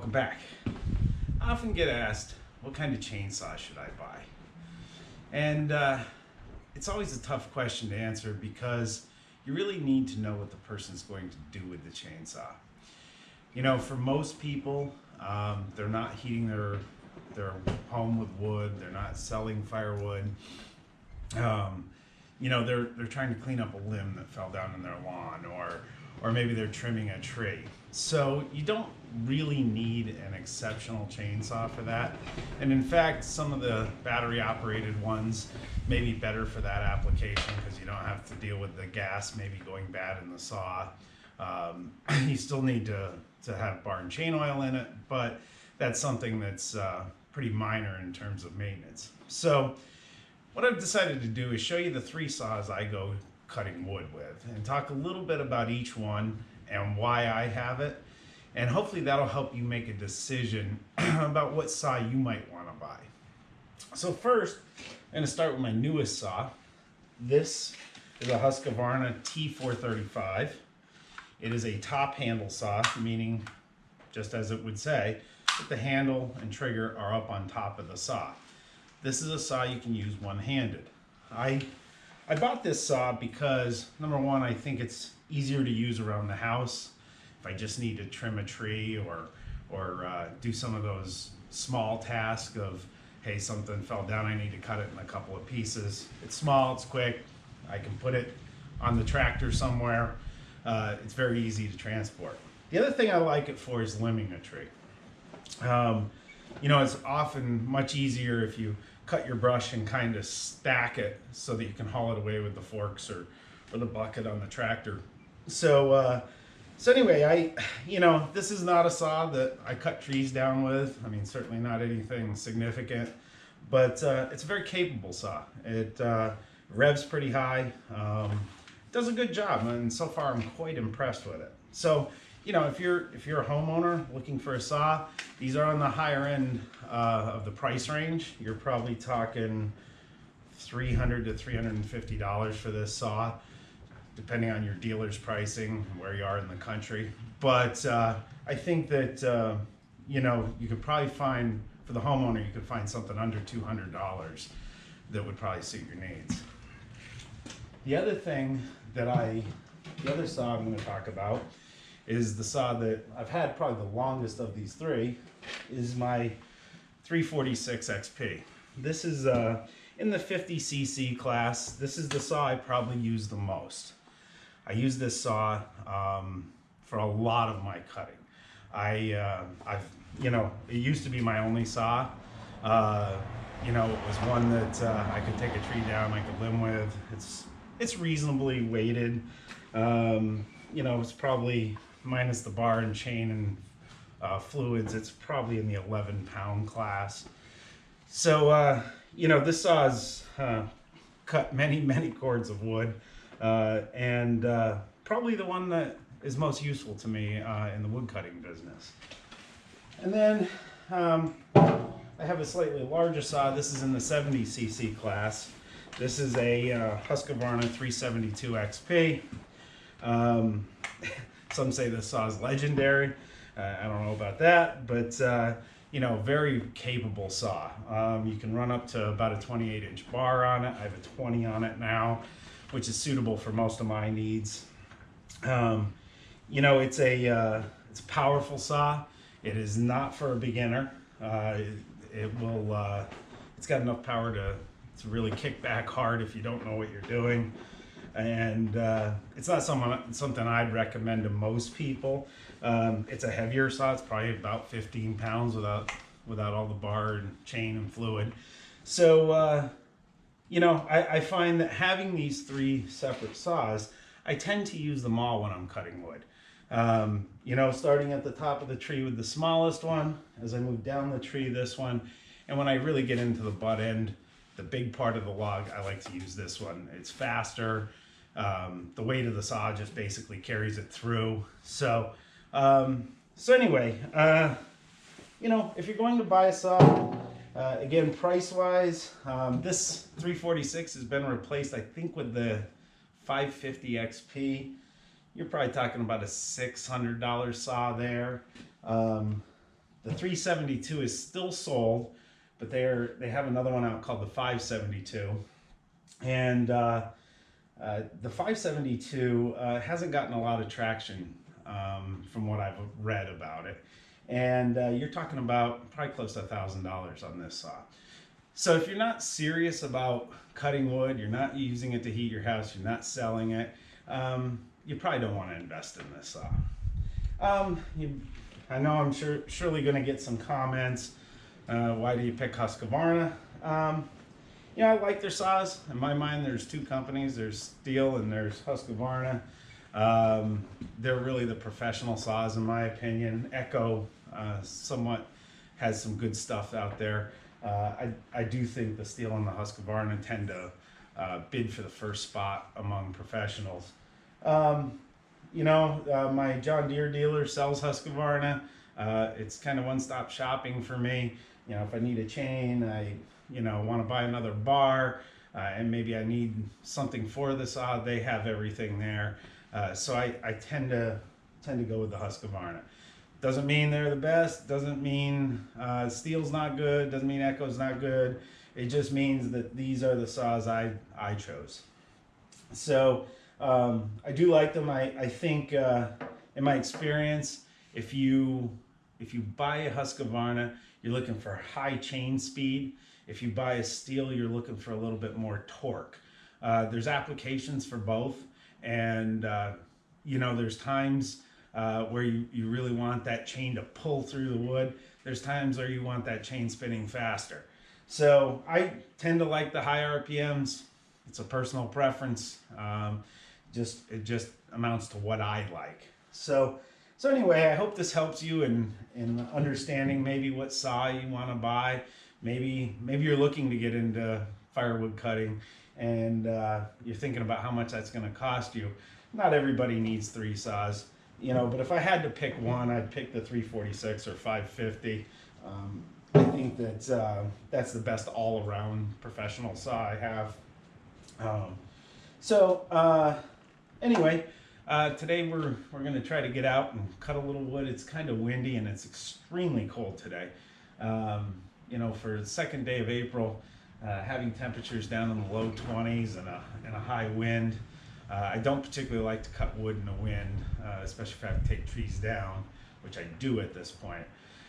welcome back. I often get asked, what kind of chainsaw should I buy? And it's always a tough question to answer because you really need to know what the person's going to do with the chainsaw. You know, for most people, they're not heating their home with wood, they're not selling firewood. You know, they're trying to clean up a limb that fell down in their lawn, or maybe they're trimming a tree. So you don't really need an exceptional chainsaw for that. And in fact, some of the battery operated ones may be better for that application because you don't have to deal with the gas maybe going bad in the saw. You still need to have bar and chain oil in it, but that's something that's pretty minor in terms of maintenance. So what I've decided to do is show you the three saws I go cutting wood with and talk a little bit about each one and why I have it, and hopefully that'll help you make a decision about what saw you might want to buy. So first, I'm going to start with my newest saw. This is a Husqvarna T435. It is a top handle saw, meaning, just as it would say, that the handle and trigger are up on top of the saw. This is a saw you can use one-handed. I bought this saw because, number one, I think it's easier to use around the house. If I just need to trim a tree or do some of those small tasks of, hey, something fell down, I need to cut it in a couple of pieces. It's small, it's quick, I can put it on the tractor somewhere. It's very easy to transport. The other thing I like it for is limbing a tree. You know, it's often much easier if you cut your brush and kind of stack it so that you can haul it away with the forks or the bucket on the tractor. So anyway, this is not a saw that I cut trees down with. I mean, certainly not anything significant, but it's a very capable saw. It revs pretty high, does a good job, and so far I'm quite impressed with it. So, you know, if you're a homeowner looking for a saw, these are on the higher end of the price range. You're probably talking $300 to $350 for this saw, depending on your dealer's pricing and where you are in the country. But I think that you know, you could probably find, for the homeowner, you could find something under $200 that would probably suit your needs. The other saw I'm going to talk about is the saw that I've had probably the longest of these three, is my 346 XP. This is in the 50cc class. This is the saw I probably use the most. I use this saw for a lot of my cutting. It used to be my only saw. You know, it was one that I could take a tree down, I could limb with. It's reasonably weighted. You know, it's probably, minus the bar and chain and fluids, it's probably in the 11-pound class. So, you know, this saw's cut many cords of wood, and probably the one that is most useful to me in the wood cutting business. And then I have a slightly larger saw. This is in the 70cc class. This is a Husqvarna 372 XP. Some say this saw is legendary. I don't know about that, but you know, very capable saw. You can run up to about a 28-inch bar on it. I have a 20 on it now, which is suitable for most of my needs. You know, it's a powerful saw. It is not for a beginner. It's got enough power to really kick back hard if you don't know what you're doing. And it's not something I'd recommend to most people. It's a heavier saw. It's probably about 15 pounds without all the bar and chain and fluid. So, you know, I find that having these three separate saws, I tend to use them all when I'm cutting wood. You know, starting at the top of the tree with the smallest one, as I move down the tree, this one, and when I really get into the butt end, the big part of the log, I like to use this one. It's faster. The weight of the saw just basically carries it through. So anyway, you know, if you're going to buy a saw, again, price-wise, this 346 has been replaced, I think, with the 550 XP. You're probably talking about a $600 saw there. The 372 is still sold, but they have another one out called the 572, and the 572 hasn't gotten a lot of traction from what I've read about it, and you're talking about probably close to $1,000 on this saw. So if you're not serious about cutting wood, you're not using it to heat your house, you're not selling it, you probably don't want to invest in this saw. I know I'm surely going to get some comments. Why do you pick Husqvarna? You know, I like their saws. In my mind, there's two companies. There's Steel and there's Husqvarna. They're really the professional saws, in my opinion. Echo somewhat has some good stuff out there. I do think the Steel and the Husqvarna tend to bid for the first spot among professionals. You know, my John Deere dealer sells Husqvarna. It's kind of one-stop shopping for me. You know, if I need a chain, I want to buy another bar, and maybe I need something for the saw, they have everything there. So I tend to go with the Husqvarna. Doesn't mean they're the best. Doesn't mean Steel's not good. Doesn't mean Echo's not good. It just means that these are the saws I chose. So I do like them. I think in my experience, if you buy a Husqvarna, you're looking for high chain speed. If you buy a Steel, you're looking for a little bit more torque. There's applications for both, and you know, there's times where you really want that chain to pull through the wood. There's times where you want that chain spinning faster. So I tend to like the high RPMs. It's a personal preference. It just amounts to what I like. So anyway, I hope this helps you in understanding maybe what saw you want to buy. Maybe you're looking to get into firewood cutting, and you're thinking about how much that's going to cost you. Not everybody needs 3 saws, you know. But if I had to pick one, I'd pick the 346 or 550. I think that's the best all-around professional saw I have. Anyway, today we're going to try to get out and cut a little wood. It's kind of windy and it's extremely cold today. You know, for the second day of April, having temperatures down in the low 20s and a high wind. I don't particularly like to cut wood in the wind, especially if I have to take trees down, which I do at this point.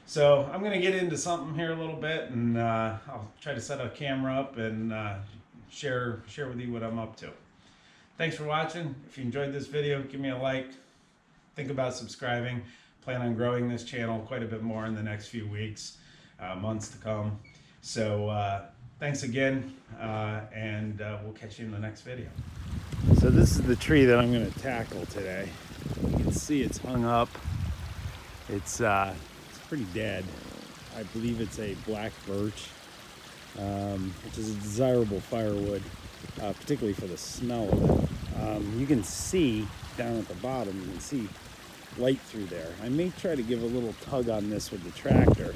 So I'm going to get into something here a little bit, and I'll try to set a camera up and share with you what I'm up to. Thanks for watching. If you enjoyed this video, give me a like. Think about subscribing. Plan on growing this channel quite a bit more in the next few weeks, months to come. So thanks again, and we'll catch you in the next video. So this is the tree that I'm going to tackle today. You can see it's hung up. It's pretty dead. I believe it's a black birch, which is a desirable firewood, particularly for the smell of it. You can see down at the bottom, you can see light through there. I may try to give a little tug on this with the tractor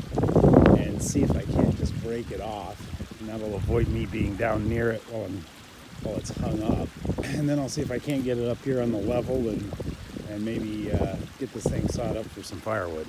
and see if I can't just break it off, and that'll avoid me being down near it while it's hung up. And then I'll see if I can't get it up here on the level and maybe get this thing sawed up for some firewood.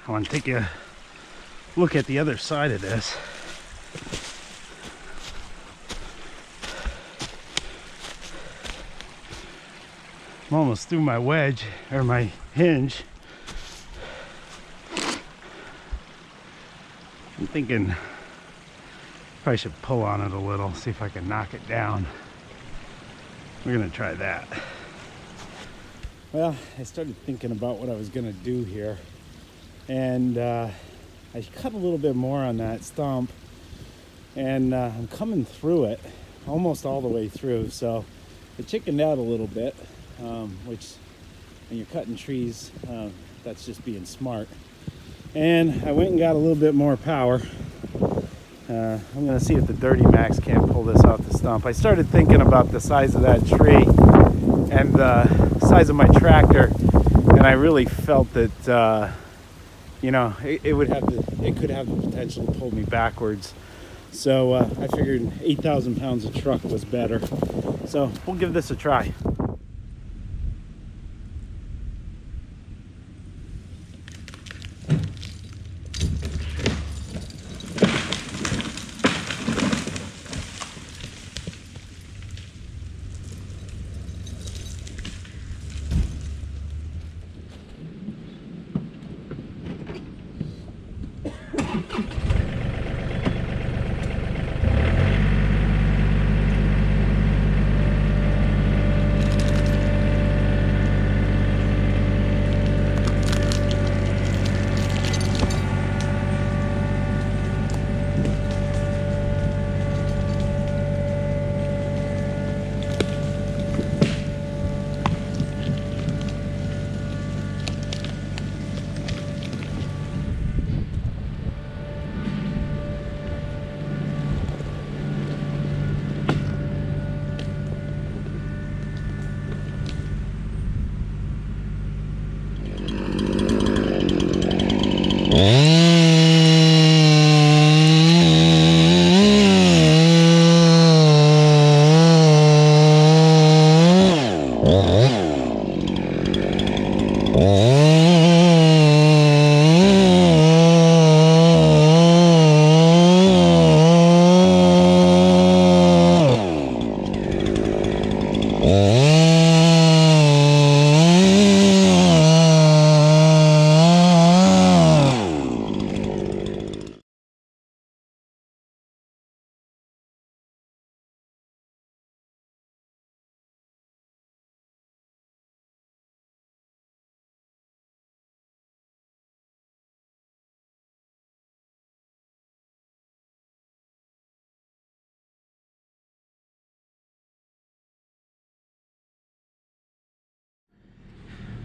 I want to take a look at the other side of this. I'm almost through my wedge, or my hinge. I'm thinking probably should pull on it a little, see if I can knock it down. We're gonna try that. Well, I started thinking about what I was gonna do here, and I cut a little bit more on that stump, and I'm coming through it almost all the way through, so I chickened out a little bit, which when you're cutting trees, that's just being smart. And I went and got a little bit more power. I'm gonna see if the Dirty Max can't pull this off the stump. I started thinking about the size of that tree and the size of my tractor, and I really felt that you know, it could have the potential to pull me backwards. So I figured 8,000 pounds of truck was better. So we'll give this a try.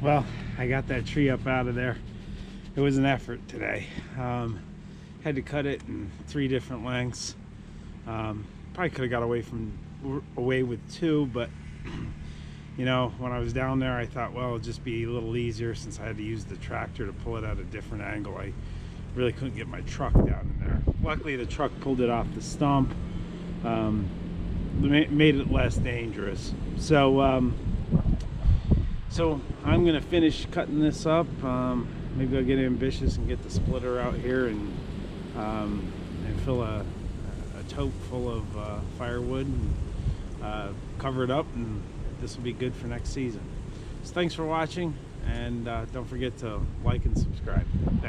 Well, I got that tree up out of there. It was an effort today. Had to cut it in 3 different lengths. Probably could have got away with 2, but you know, when I was down there, I thought, well, it'll just be a little easier since I had to use the tractor to pull it at a different angle. I really couldn't get my truck down in there. Luckily, the truck pulled it off the stump, made it less dangerous. So I'm gonna finish cutting this up. Maybe I'll get ambitious and get the splitter out here and fill a tote full of firewood and cover it up, and this will be good for next season. So thanks for watching, and don't forget to like and subscribe. Thanks.